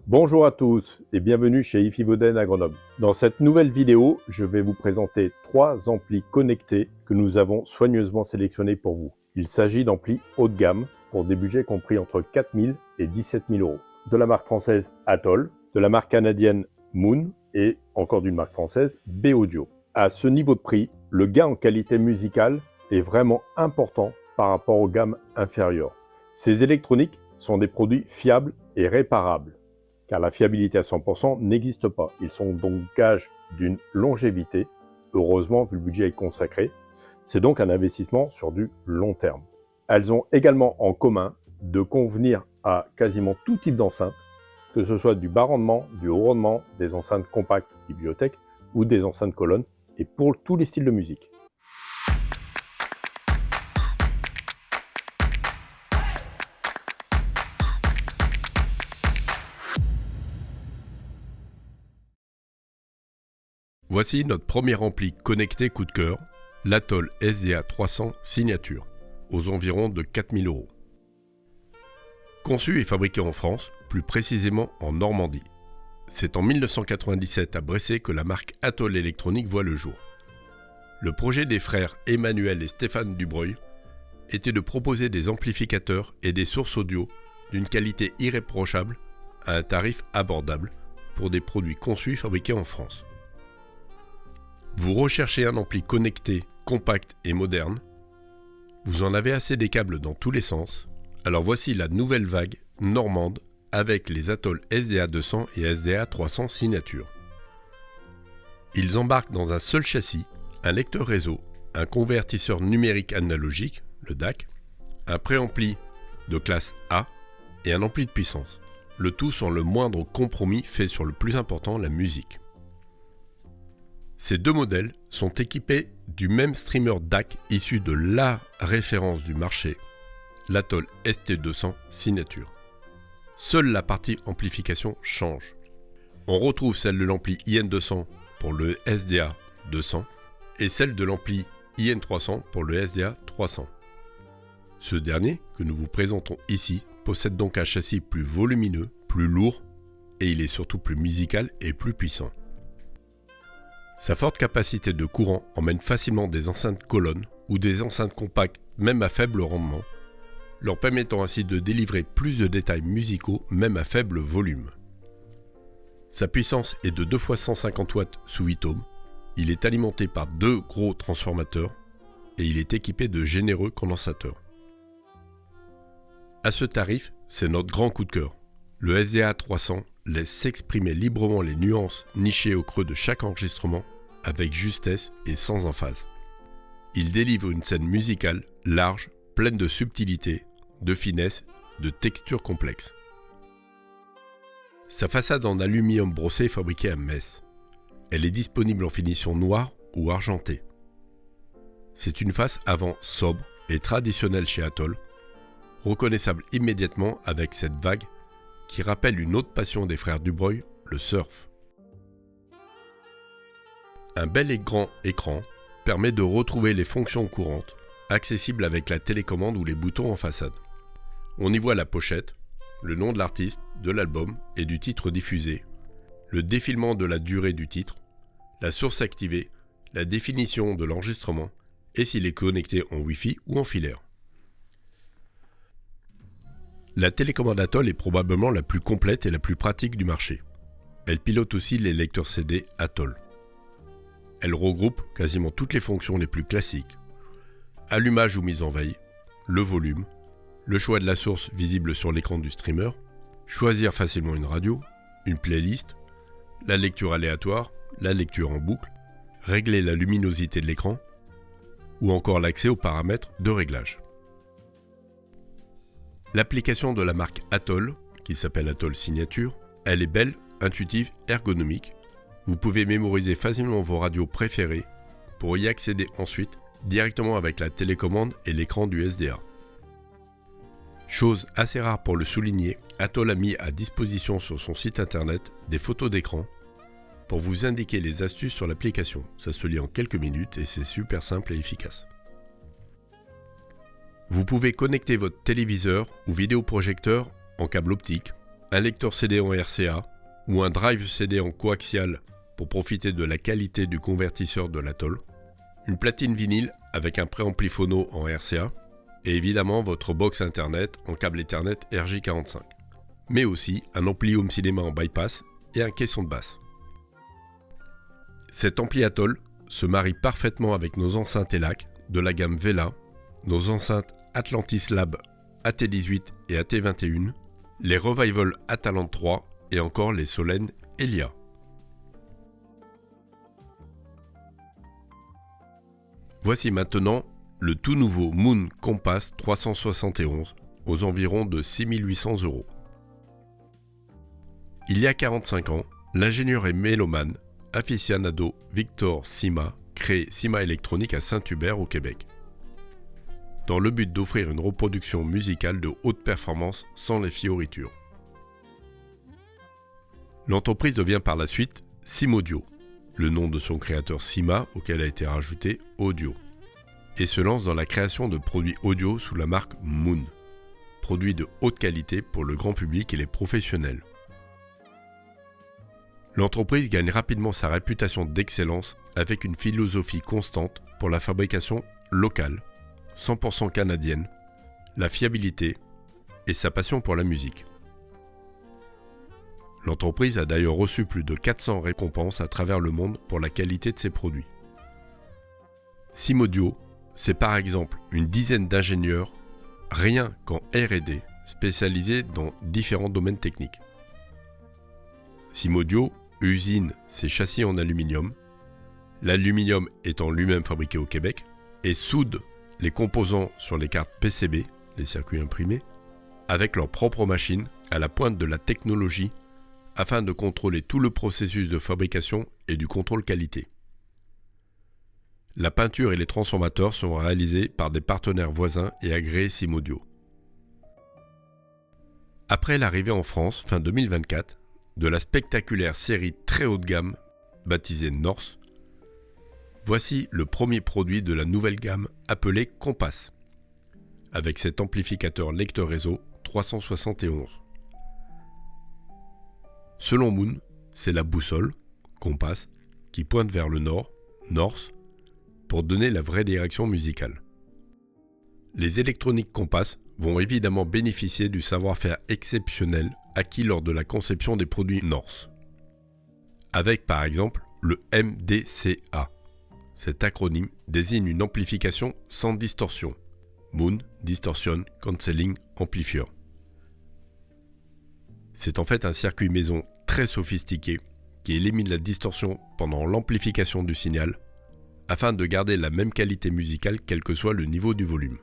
Bonjour à tous et bienvenue chez Ifivoden à Grenoble. Dans cette nouvelle vidéo, je vais vous présenter 3 amplis connectés que nous avons soigneusement sélectionnés pour vous. Il s'agit d'amplis haut de gamme pour des budgets compris entre 4 000 et 17 000 euros. De la marque française Atoll, de la marque canadienne Moon et encore d'une marque française B-Audio. À ce niveau de prix, le gain en qualité musicale est vraiment important par rapport aux gammes inférieures. Ces électroniques sont des produits fiables et réparables, car la fiabilité à 100% n'existe pas. Ils sont donc gage d'une longévité. Heureusement, vu le budget est consacré, c'est donc un investissement sur du long terme. Elles ont également en commun de convenir à quasiment tout type d'enceinte, que ce soit du bas rendement, du haut rendement, des enceintes compactes, bibliothèques ou des enceintes colonnes, et pour tous les styles de musique. Voici notre premier ampli connecté coup de cœur, l'Atoll SDA 300 Signature, aux environs de 4 000 euros. Conçu et fabriqué en France, plus précisément en Normandie. C'est en 1997 à Bressay que la marque Atoll Électronique voit le jour. Le projet des frères Emmanuel et Stéphane Dubreuil était de proposer des amplificateurs et des sources audio d'une qualité irréprochable à un tarif abordable pour des produits conçus et fabriqués en France. Vous recherchez un ampli connecté, compact et moderne. Vous en avez assez des câbles dans tous les sens. Alors voici la nouvelle vague normande avec les Atoll SDA 200 et SDA 300 Signature. Ils embarquent dans un seul châssis, un lecteur réseau, un convertisseur numérique analogique, le DAC, un préampli de classe A et un ampli de puissance. Le tout sans le moindre compromis fait sur le plus important, la musique. Ces deux modèles sont équipés du même streamer DAC issu de la référence du marché, l'Atoll ST200 Signature. Seule la partie amplification change. On retrouve celle de l'ampli IN200 pour le SDA 200 et celle de l'ampli IN300 pour le SDA 300. Ce dernier, que nous vous présentons ici, possède donc un châssis plus volumineux, plus lourd et il est surtout plus musical et plus puissant. Sa forte capacité de courant emmène facilement des enceintes colonnes ou des enceintes compactes même à faible rendement, leur permettant ainsi de délivrer plus de détails musicaux même à faible volume. Sa puissance est de 2 fois 150 watts sous 8 ohms, il est alimenté par 2 gros transformateurs et il est équipé de généreux condensateurs. À ce tarif, c'est notre grand coup de cœur. Le SDA 300 laisse s'exprimer librement les nuances nichées au creux de chaque enregistrement avec justesse et sans emphase. Il délivre une scène musicale large, pleine de subtilité, de finesse, de textures complexes. Sa façade en aluminium brossé est fabriquée à Metz. Elle est disponible en finition noire ou argentée. C'est une face avant sobre et traditionnelle chez Atoll, reconnaissable immédiatement avec cette vague qui rappelle une autre passion des frères Dubreuil, le surf. Un bel et grand écran permet de retrouver les fonctions courantes, accessibles avec la télécommande ou les boutons en façade. On y voit la pochette, le nom de l'artiste, de l'album et du titre diffusé, le défilement de la durée du titre, la source activée, la définition de l'enregistrement et s'il est connecté en Wi-Fi ou en filaire. La télécommande Atoll est probablement la plus complète et la plus pratique du marché. Elle pilote aussi les lecteurs CD Atoll. Elle regroupe quasiment toutes les fonctions les plus classiques. Allumage ou mise en veille, le volume, le choix de la source visible sur l'écran du streamer, choisir facilement une radio, une playlist, la lecture aléatoire, la lecture en boucle, régler la luminosité de l'écran ou encore l'accès aux paramètres de réglage. L'application de la marque Atoll, qui s'appelle Atoll Signature, elle est belle, intuitive, ergonomique. Vous pouvez mémoriser facilement vos radios préférées pour y accéder ensuite directement avec la télécommande et l'écran du SDA. Chose assez rare pour le souligner, Atoll a mis à disposition sur son site internet des photos d'écran pour vous indiquer les astuces sur l'application. Ça se lit en quelques minutes et c'est super simple et efficace. Vous pouvez connecter votre téléviseur ou vidéoprojecteur en câble optique, un lecteur CD en RCA ou un drive CD en coaxial pour profiter de la qualité du convertisseur de l'Atoll, une platine vinyle avec un préampli phono en RCA et évidemment votre box internet en câble Ethernet RJ45, mais aussi un ampli home cinéma en bypass et un caisson de basse. Cet ampli Atoll se marie parfaitement avec nos enceintes ELAC de la gamme Vela, nos enceintes Atlantis Lab AT18 et AT21, les Revival Atalant 3 et encore les Solène Elia. Voici maintenant le tout nouveau Moon Compass 371 aux environs de 6 800 €. Il y a 45 ans, l'ingénieur et mélomane aficionado Victor Sima crée Sima Electronic à Saint-Hubert au Québec, dans le but d'offrir une reproduction musicale de haute performance sans les fioritures. L'entreprise devient par la suite Simaudio, le nom de son créateur Sima auquel a été rajouté Audio, et se lance dans la création de produits audio sous la marque Moon, produits de haute qualité pour le grand public et les professionnels. L'entreprise gagne rapidement sa réputation d'excellence avec une philosophie constante pour la fabrication locale, 100% canadienne, la fiabilité et sa passion pour la musique. L'entreprise a d'ailleurs reçu plus de 400 récompenses à travers le monde pour la qualité de ses produits. Simaudio, c'est par exemple une dizaine d'ingénieurs, rien qu'en R&D, spécialisés dans différents domaines techniques. Simaudio usine ses châssis en aluminium, l'aluminium étant lui-même fabriqué au Québec, et soude les composants sur les cartes PCB, les circuits imprimés, avec leur propre machine à la pointe de la technologie afin de contrôler tout le processus de fabrication et du contrôle qualité. La peinture et les transformateurs sont réalisés par des partenaires voisins et agréés Simaudio. Après l'arrivée en France, fin 2024, de la spectaculaire série très haut de gamme, baptisée Norse, voici le premier produit de la nouvelle gamme appelée Compass, avec cet amplificateur lecteur réseau 371. Selon Moon, c'est la boussole, Compass, qui pointe vers le nord, Norse, pour donner la vraie direction musicale. Les électroniques Compass vont évidemment bénéficier du savoir-faire exceptionnel acquis lors de la conception des produits Norse. Avec par exemple le MDCA. Cet acronyme désigne une amplification sans distorsion. Moon Distortion Cancelling Amplifier. C'est en fait un circuit maison très sophistiqué qui élimine la distorsion pendant l'amplification du signal afin de garder la même qualité musicale quel que soit le niveau du volume.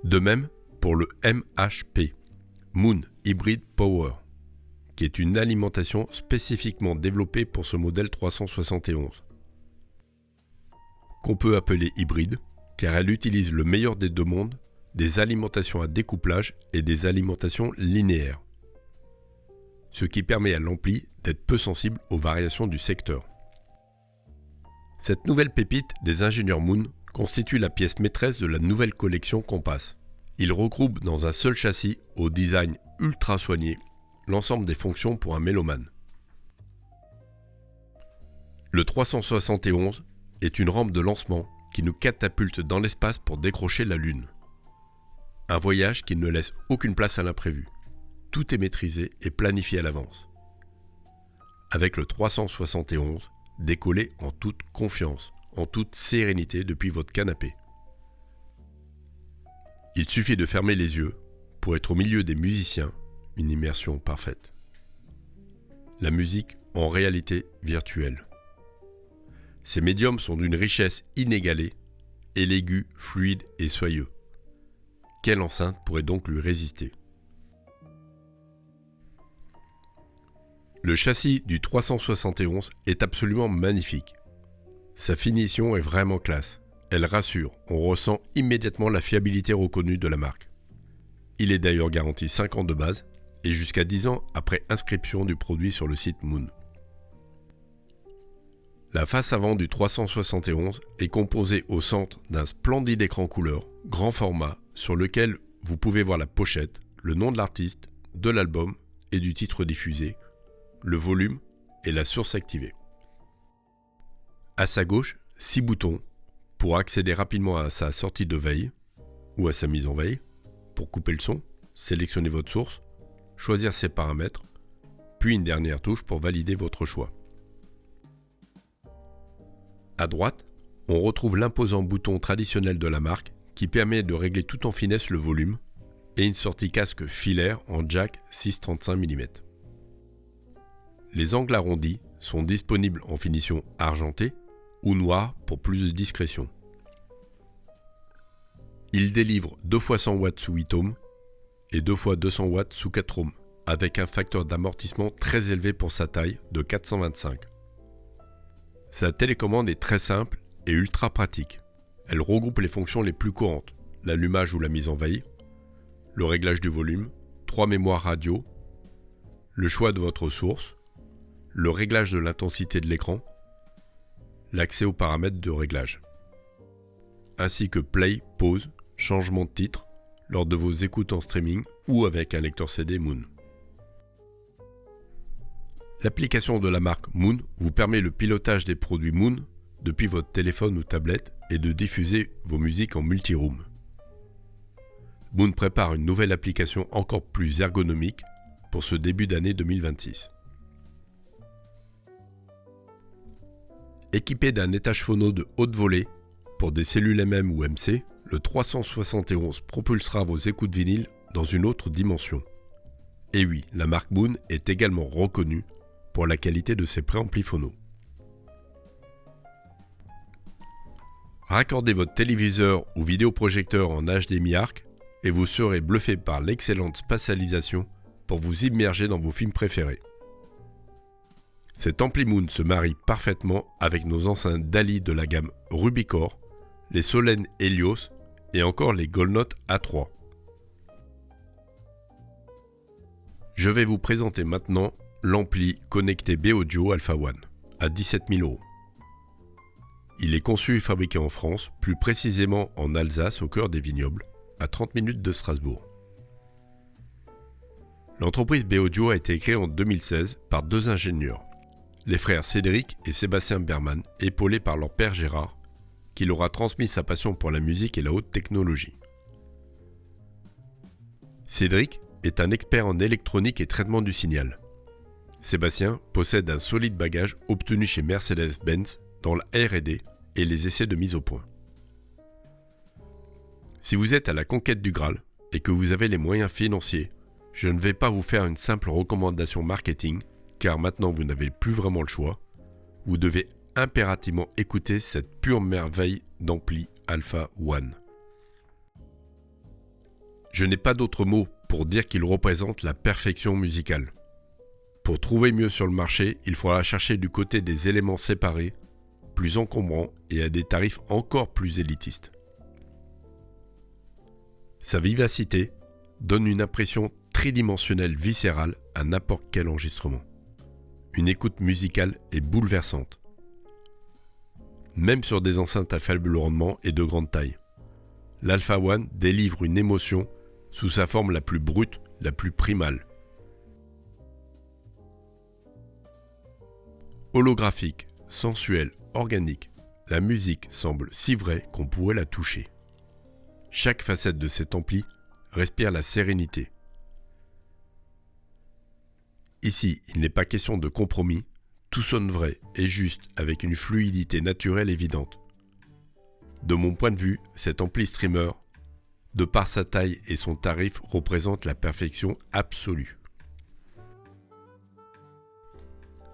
De même pour le MHP, Moon Hybrid Power, qui est une alimentation spécifiquement développée pour ce modèle 371, qu'on peut appeler hybride car elle utilise le meilleur des deux mondes, des alimentations à découplage et des alimentations linéaires, ce qui permet à l'ampli d'être peu sensible aux variations du secteur. Cette nouvelle pépite des ingénieurs Moon constitue la pièce maîtresse de la nouvelle collection Compass. Il regroupe dans un seul châssis au design ultra soigné l'ensemble des fonctions pour un mélomane. Le 371 est une rampe de lancement qui nous catapulte dans l'espace pour décrocher la Lune. Un voyage qui ne laisse aucune place à l'imprévu. Tout est maîtrisé et planifié à l'avance. Avec le 371, décollez en toute confiance, en toute sérénité depuis votre canapé. Il suffit de fermer les yeux pour être au milieu des musiciens, une immersion parfaite. La musique en réalité virtuelle. Ces médiums sont d'une richesse inégalée, et l'aigu, fluide et soyeux. Quelle enceinte pourrait donc lui résister? Le châssis du 371 est absolument magnifique. Sa finition est vraiment classe. Elle rassure, on ressent immédiatement la fiabilité reconnue de la marque. Il est d'ailleurs garanti 5 ans de base et jusqu'à 10 ans après inscription du produit sur le site Moon. La face avant du 371 est composée au centre d'un splendide écran couleur, grand format, sur lequel vous pouvez voir la pochette, le nom de l'artiste, de l'album et du titre diffusé, le volume et la source activée. À sa gauche, 6 boutons pour accéder rapidement à sa sortie de veille ou à sa mise en veille, pour couper le son, sélectionner votre source, choisir ses paramètres, puis une dernière touche pour valider votre choix. À droite, on retrouve l'imposant bouton traditionnel de la marque qui permet de régler tout en finesse le volume et une sortie casque filaire en jack 6,35 mm. Les angles arrondis sont disponibles en finition argentée ou noire pour plus de discrétion. Il délivre 2 x 100 watts sous 8 ohms et 2 x 200 watts sous 4 ohms avec un facteur d'amortissement très élevé pour sa taille de 425. Sa télécommande est très simple et ultra pratique. Elle regroupe les fonctions les plus courantes, l'allumage ou la mise en veille, le réglage du volume, 3 mémoires radio, le choix de votre source, le réglage de l'intensité de l'écran, l'accès aux paramètres de réglage, ainsi que play, pause, changement de titre lors de vos écoutes en streaming ou avec un lecteur CD Moon. L'application de la marque Moon vous permet le pilotage des produits Moon depuis votre téléphone ou tablette et de diffuser vos musiques en multi-room. Moon prépare une nouvelle application encore plus ergonomique pour ce début d'année 2026. Équipé d'un étage phono de haute volée pour des cellules MM ou MC, le 371 propulsera vos écoutes vinyles dans une autre dimension. Et oui, la marque Moon est également reconnue pour la qualité de ses préamplis phono. Raccordez votre téléviseur ou vidéoprojecteur en HDMI ARC et vous serez bluffé par l'excellente spatialisation pour vous immerger dans vos films préférés. Cet ampli Moon se marie parfaitement avec nos enceintes DALI de la gamme Rubicore, les Solène Helios et encore les Goldnote A3. Je vais vous présenter maintenant l'ampli connecté B-Audio Alpha One à 17 000 €. Il est conçu et fabriqué en France, plus précisément en Alsace au cœur des vignobles, à 30 minutes de Strasbourg. L'entreprise B-Audio a été créée en 2016 par 2 ingénieurs, les frères Cédric et Sébastien Berman, épaulés par leur père Gérard, qui leur a transmis sa passion pour la musique et la haute technologie. Cédric est un expert en électronique et traitement du signal. Sébastien possède un solide bagage obtenu chez Mercedes-Benz dans la R&D et les essais de mise au point. Si vous êtes à la conquête du Graal et que vous avez les moyens financiers, je ne vais pas vous faire une simple recommandation marketing, car maintenant vous n'avez plus vraiment le choix. Vous devez impérativement écouter cette pure merveille d'ampli Alpha One. Je n'ai pas d'autre mot pour dire qu'il représente la perfection musicale. Pour trouver mieux sur le marché, il faudra chercher du côté des éléments séparés, plus encombrants et à des tarifs encore plus élitistes. Sa vivacité donne une impression tridimensionnelle viscérale à n'importe quel enregistrement. Une écoute musicale est bouleversante. Même sur des enceintes à faible rendement et de grande taille. L'Alpha One délivre une émotion sous sa forme la plus brute, la plus primale. Holographique, sensuelle, organique, la musique semble si vraie qu'on pourrait la toucher. Chaque facette de cet ampli respire la sérénité. Ici, il n'est pas question de compromis, tout sonne vrai et juste avec une fluidité naturelle évidente. De mon point de vue, cet ampli streamer, de par sa taille et son tarif, représente la perfection absolue.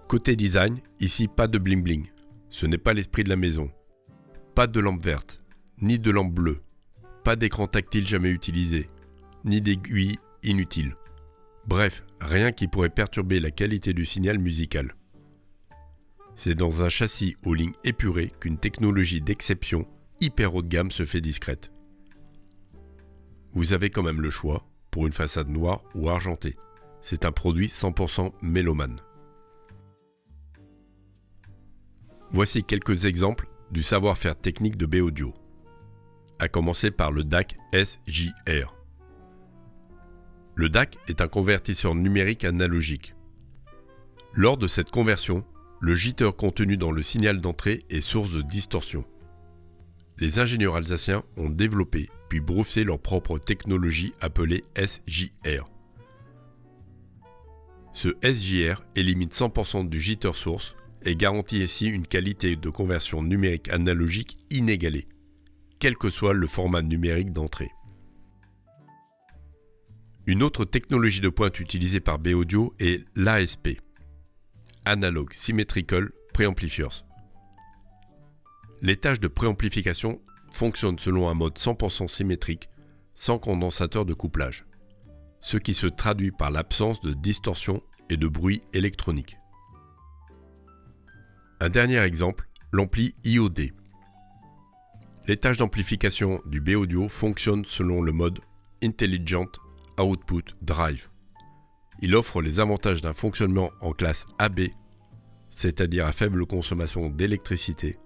Côté design, ici pas de bling bling, ce n'est pas l'esprit de la maison. Pas de lampe verte, ni de lampe bleue, pas d'écran tactile jamais utilisé, ni d'aiguille inutile. Bref, rien qui pourrait perturber la qualité du signal musical. C'est dans un châssis aux lignes épurées qu'une technologie d'exception hyper haut de gamme se fait discrète. Vous avez quand même le choix pour une façade noire ou argentée. C'est un produit 100% mélomane. Voici quelques exemples du savoir-faire technique de B-Audio. À commencer par le DAC SJR. Le DAC est un convertisseur numérique analogique. Lors de cette conversion, le jitter contenu dans le signal d'entrée est source de distorsion. Les ingénieurs alsaciens ont développé puis breveté leur propre technologie appelée SJR. Ce SJR élimine 100% du jitter source et garantit ainsi une qualité de conversion numérique analogique inégalée, quel que soit le format numérique d'entrée. Une autre technologie de pointe utilisée par B-Audio est l'ASP, Analog Symmetrical Preamplifiers. Les tâches de préamplification fonctionnent selon un mode 100% symétrique, sans condensateur de couplage, ce qui se traduit par l'absence de distorsion et de bruit électronique. Un dernier exemple, l'ampli IOD. Les tâches d'amplification du B-Audio fonctionnent selon le mode Intelligent Output Drive. Il offre les avantages d'un fonctionnement en classe AB, c'est-à-dire à faible consommation d'électricité,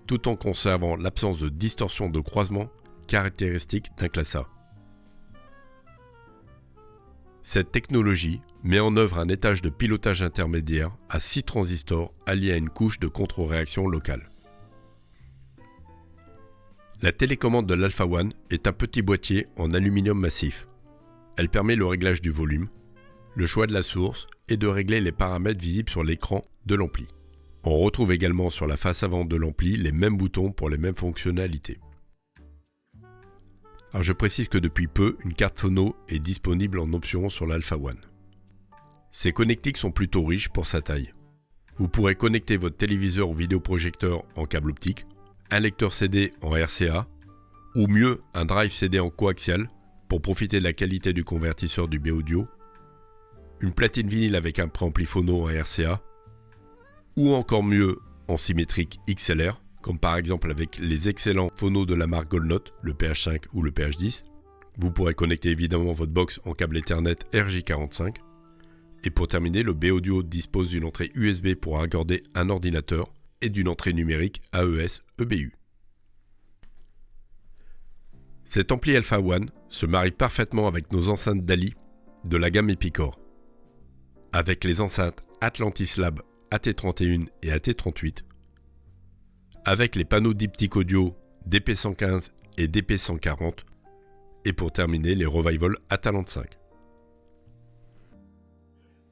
tout en conservant l'absence de distorsion de croisement caractéristique d'un classe A. Cette technologie met en œuvre un étage de pilotage intermédiaire à 6 transistors alliés à une couche de contre-réaction locale. La télécommande de l'Alpha One est un petit boîtier en aluminium massif. Elle permet le réglage du volume, le choix de la source et de régler les paramètres visibles sur l'écran de l'ampli. On retrouve également sur la face avant de l'ampli les mêmes boutons pour les mêmes fonctionnalités. Alors je précise que depuis peu, une carte phono est disponible en option sur l'Alpha One. Ces connectiques sont plutôt riches pour sa taille. Vous pourrez connecter votre téléviseur ou vidéoprojecteur en câble optique, un lecteur CD en RCA, ou mieux un drive CD en coaxial pour profiter de la qualité du convertisseur du B-Audio, une platine vinyle avec un préampli phono en RCA, ou encore mieux en symétrique XLR, comme par exemple avec les excellents phonos de la marque Goldnote, le PH5 ou le PH10. Vous pourrez connecter évidemment votre box en câble Ethernet RJ45. Et pour terminer, le B-Audio dispose d'une entrée USB pour raccorder un ordinateur et d'une entrée numérique AES EBU. Cet ampli Alpha One se marie parfaitement avec nos enceintes DALI de la gamme Epicor. Avec les enceintes Atlantis Lab AT31 et AT38, avec les panneaux diptyque audio DP115 et DP140, et pour terminer les Revival Atalante 5.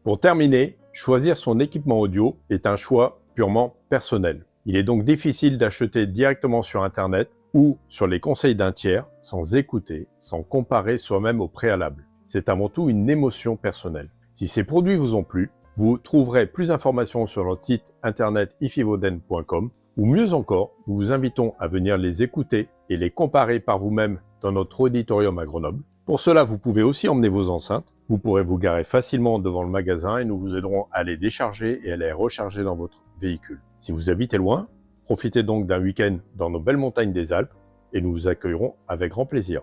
Pour terminer, choisir son équipement audio est un choix purement personnel. Il est donc difficile d'acheter directement sur Internet ou sur les conseils d'un tiers sans écouter, sans comparer soi-même au préalable. C'est avant tout une émotion personnelle. Si ces produits vous ont plu, vous trouverez plus d'informations sur notre site internet ifivoden.com ou mieux encore, nous vous invitons à venir les écouter et les comparer par vous-même dans notre auditorium à Grenoble. Pour cela, vous pouvez aussi emmener vos enceintes. Vous pourrez vous garer facilement devant le magasin et nous vous aiderons à les décharger et à les recharger dans votre véhicule. Si vous habitez loin, profitez donc d'un week-end dans nos belles montagnes des Alpes et nous vous accueillerons avec grand plaisir.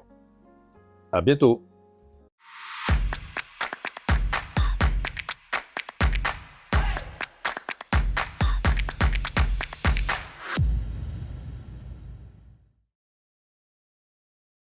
À bientôt!